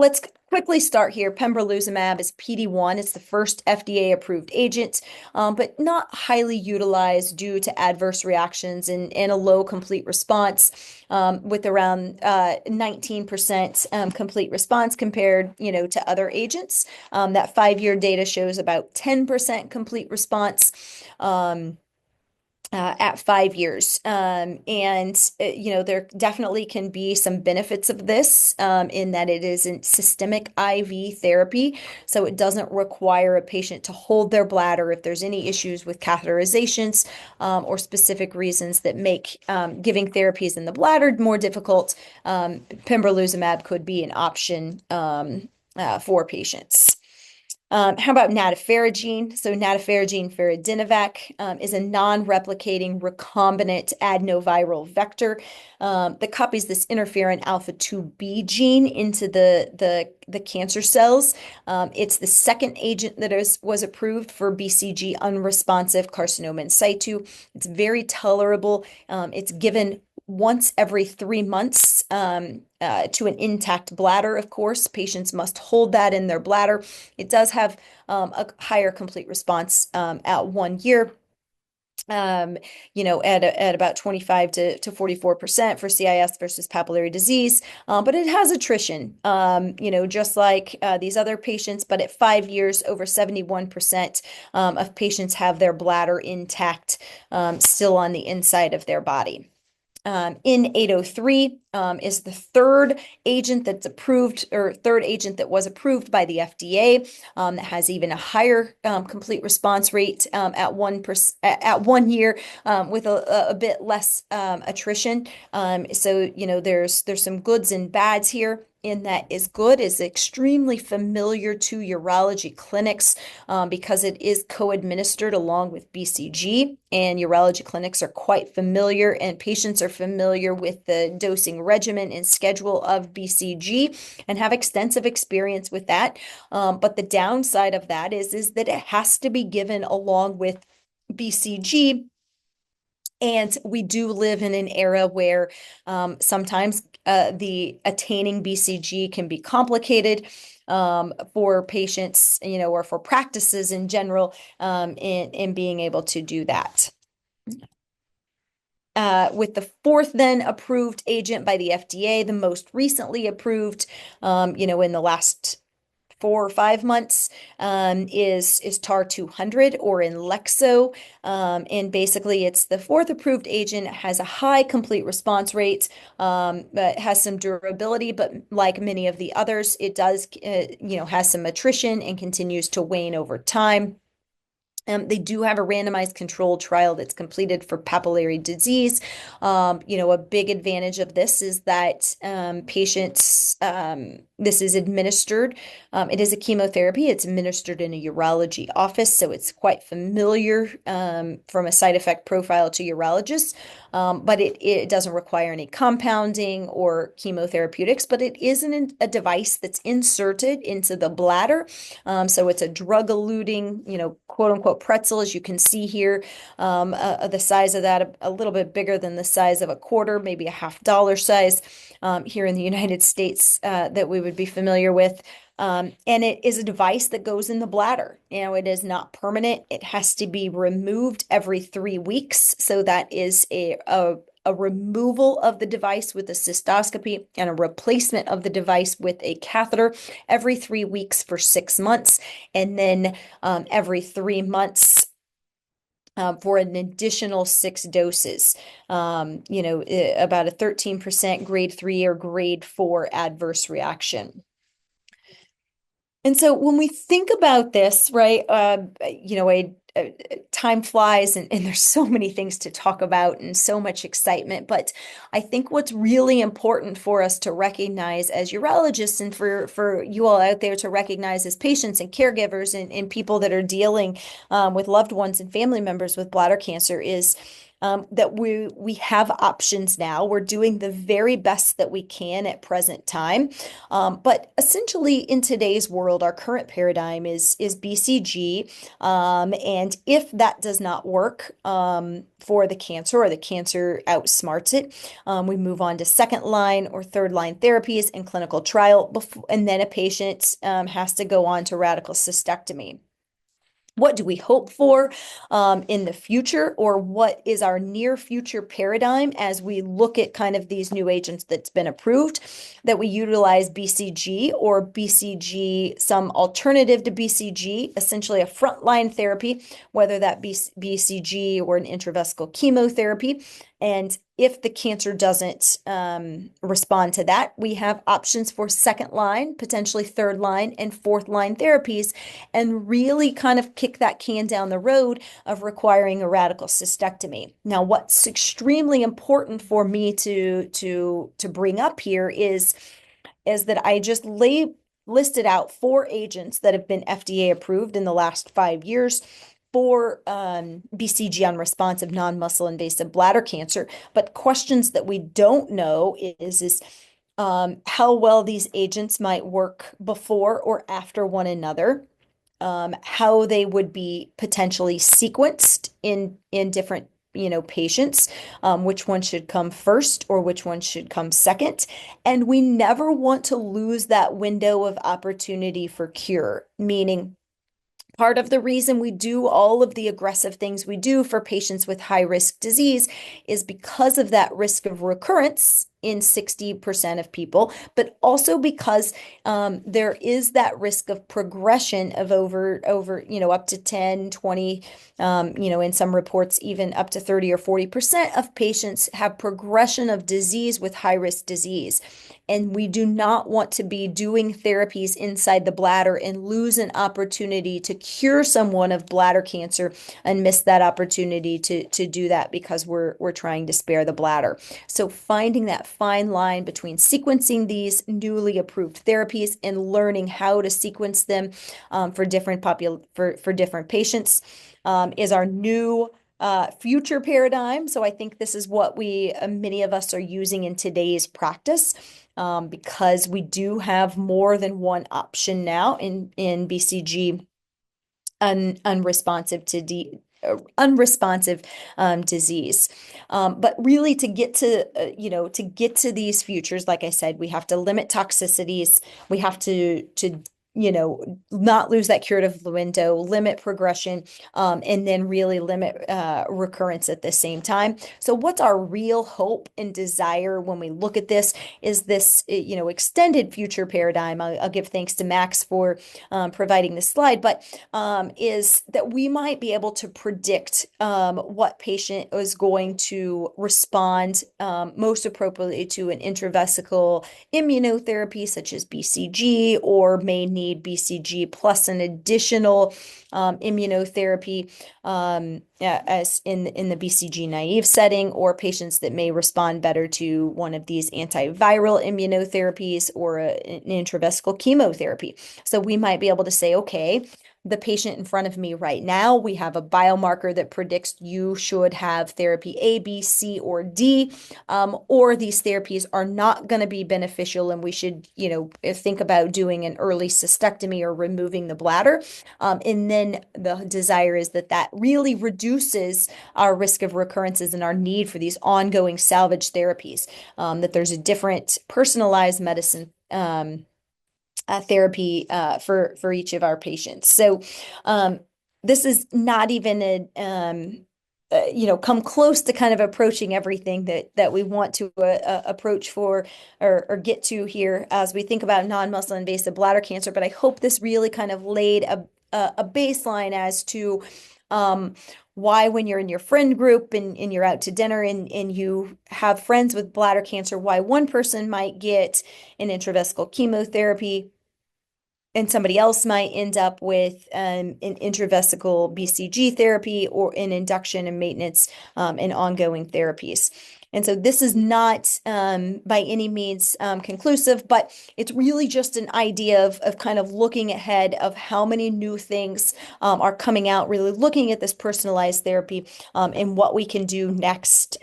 let's quickly start here. Pembrolizumab is PD-1. It's the first FDA-approved agent, but not highly utilized due to adverse reactions and a low complete response, with around 19% complete response compared, to other agents. That 5-year data shows about 10% complete response. At 5 years. There definitely can be some benefits of this in that it isn't systemic IV therapy. So it doesn't require a patient to hold their bladder if there's any issues with catheterizations or specific reasons that make giving therapies in the bladder more difficult. Pembrolizumab could be an option for patients. How about nadofaragene? So nadofaragene firadenovec is a non-replicating recombinant adenoviral vector that copies this interferon alpha 2b gene into the cancer cells. It's the second agent that was approved for BCG unresponsive carcinoma in situ. It's very tolerable. It's given once every 3 months to an intact bladder, of course. Patients must hold that in their bladder. It does have a higher complete response at 1 year. At about 25 to 44% for CIS versus papillary disease. But it has attrition, just like these other patients. But at 5 years, over 71% of patients have their bladder intact, still on the inside of their body. In-803 is the third agent that's approved, or third agent that was approved by the FDA, that has even a higher complete response rate at 1 year, with a bit less attrition. There's some goods and bads here. In that is good, is extremely familiar to urology clinics because it is co-administered along with BCG, and urology clinics are quite familiar, and patients are familiar with the dosing regimen and schedule of BCG and have extensive experience with that. But the downside of that is that it has to be given along with BCG. And we do live in an era where sometimes the attaining BCG can be complicated for patients, or for practices in general, in being able to do that. With the fourth then approved agent by the FDA, the most recently approved, in the last 4 or 5 months, is TAR-200 or Inlexzo. And basically it's the fourth approved agent. It has a high complete response rate, but has some durability, but like many of the others, it does, has some attrition and continues to wane over time. They do have a randomized controlled trial that's completed for papillary disease. A big advantage of this is that patients, this is administered. It is a chemotherapy. It's administered in a urology office, so it's quite familiar from a side effect profile to urologists. But it doesn't require any compounding or chemotherapeutics, but it is a device that's inserted into the bladder. So it's a drug-eluting, quote unquote, pretzel, as you can see here, the size of that, a little bit bigger than the size of a quarter, maybe a $50 size here in the United States that we would be familiar with. And it is a device that goes in the bladder. It is not permanent. It has to be removed every 3 weeks. So that is a removal of the device with a cystoscopy and a replacement of the device with a catheter every 3 weeks for 6 months. And then every 3 months for an additional 6 doses, about a 13% grade 3 or grade 4 adverse reaction. And so when we think about this, right, time flies and there's so many things to talk about and so much excitement. But I think what's really important for us to recognize as urologists, and for you all out there to recognize as patients and caregivers and people that are dealing with loved ones and family members with bladder cancer, is that we have options now. We're doing the very best that we can at present time. But essentially in today's world, our current paradigm is BCG, and And if that does not work for the cancer, or the cancer outsmarts it, we move on to second line or third line therapies and clinical trial before, and then a patient has to go on to radical cystectomy. What do we hope for in the future, or what is our near future paradigm as we look at kind of these new agents that's been approved, that we utilize BCG or BCG, some alternative to BCG, essentially a frontline therapy, whether that be BCG or an intravesical chemotherapy. And if the cancer doesn't respond to that, we have options for second line, potentially third line, and fourth line therapies, and really kind of kick that can down the road of requiring a radical cystectomy. Now, what's extremely important for me to bring up here is that I just listed out 4 agents that have been FDA approved in the last 5 years for BCG unresponsive non-muscle invasive bladder cancer. But questions that we don't know is how well these agents might work before or after one another, how they would be potentially sequenced in different patients, which one should come first or which one should come second. And we never want to lose that window of opportunity for cure, meaning part of the reason we do all of the aggressive things we do for patients with high risk disease is because of that risk of recurrence in 60% of people, but also because there is that risk of progression of over up to 10, 20, in some reports, even up to 30 or 40% of patients have progression of disease with high risk disease. And we do not want to be doing therapies inside the bladder and lose an opportunity to cure someone of bladder cancer and miss that opportunity to do that because we're trying to spare the bladder. So finding that fine line between sequencing these newly approved therapies and learning how to sequence them for different patients is our new future paradigm. So I think this is what many of us are using in today's practice, because we do have more than one option now in BCG unresponsive disease. But really to get to these futures, like I said, we have to limit toxicities. We have to not lose that curative window, limit progression, and then really limit recurrence at the same time. So what's our real hope and desire when we look at this is this, extended future paradigm. I'll give thanks to Max for providing this slide, but is that we might be able to predict what patient is going to respond most appropriately to an intravesical immunotherapy such as BCG, or may need BCG plus an additional immunotherapy as in the BCG naive setting, or patients that may respond better to one of these antiviral immunotherapies or an intravesical chemotherapy. So we might be able to say, okay, the patient in front of me right now, we have a biomarker that predicts you should have therapy A, B, C, or D, or these therapies are not going to be beneficial, and we should, think about doing an early cystectomy or removing the bladder. And then the desire is that really reduces our risk of recurrences and our need for these ongoing salvage therapies, that there's a different personalized medicine therapy for each of our patients. So this is not even come close to kind of approaching everything that we want to approach for or get to here as we think about non-muscle invasive bladder cancer. But I hope this really kind of laid a baseline as to why, when you're in your friend group and you're out to dinner and you have friends with bladder cancer, why one person might get an intravesical chemotherapy and somebody else might end up with an intravesical BCG therapy or an induction and maintenance and ongoing therapies. And so this is not by any means conclusive, but it's really just an idea of kind of looking ahead of how many new things are coming out, really looking at this personalized therapy and what we can do next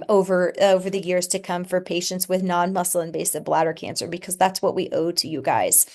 over the years to come for patients with non-muscle invasive bladder cancer, because that's what we owe to you guys.